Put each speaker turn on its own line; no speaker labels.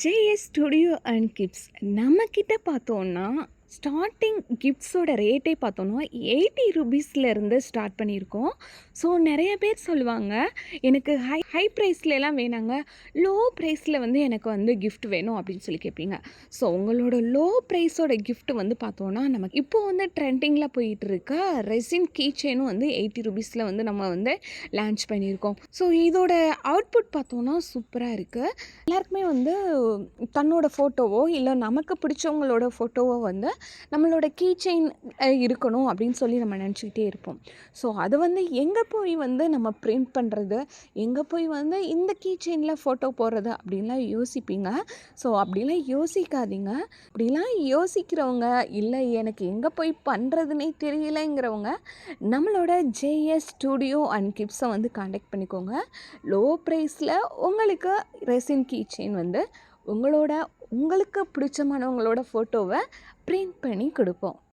JS studio and kids நம்மக்கிட்ட பார்த்தோன்னா starting கிஃப்ட்ஸோட ரேட்டே பார்த்தோன்னா 80 ருபீஸ்லேருந்து ஸ்டார்ட் பண்ணியிருக்கோம். ஸோ நிறைய பேர் சொல்லுவாங்க, எனக்கு ஹை ஹை ப்ரைஸ்லலாம் வேணாங்க, லோ ப்ரைஸில் வந்து எனக்கு வந்து கிஃப்ட் வேணும் அப்படின்னு சொல்லி கேட்பீங்க. ஸோ உங்களோட லோ ப்ரைஸோட கிஃப்ட் வந்து பார்த்தோன்னா நமக்கு இப்போ வந்து ட்ரெண்டிங்கில் போயிட்டு இருக்க ரெசின் கீ செயினும் வந்து 80 ருபீஸில் வந்து நம்ம வந்து லான்ச் பண்ணியிருக்கோம். ஸோ இதோட அவுட்புட் பார்த்தோன்னா சூப்பராக இருக்குது. எல்லாருக்குமே வந்து தன்னோட ஃபோட்டோவோ இல்லை நமக்கு பிடிச்சவங்களோட ஃபோட்டோவோ வந்து நம்மளோட கீ செயின் இருக்கணும் அப்படின்னு சொல்லி நம்ம நினச்சிக்கிட்டே இருப்போம். ஸோ அது வந்து எங்கே போய் வந்து நம்ம பிரிண்ட் பண்ணுறது, எங்கே போய் வந்து இந்த கீ செயினில் ஃபோட்டோ போடுறது அப்படின்லாம் யோசிப்பீங்க. ஸோ அப்படிலாம் யோசிக்காதீங்க. அப்படிலாம் யோசிக்கிறவங்க, இல்லை எனக்கு எங்கே போய் பண்ணுறதுனே தெரியலைங்கிறவங்க நம்மளோட ஜேஎஸ் ஸ்டுடியோ அண்ட் கிட்ஸை வந்து காண்டாக்ட் பண்ணிக்கோங்க. லோ ப்ரைஸில் உங்களுக்கு ரெசின் கீ செயின் வந்து உங்களுக்கு பிடிச்சமானவங்களோட ஃபோட்டோவை பிரிண்ட் பண்ணி கொடுப்போம்.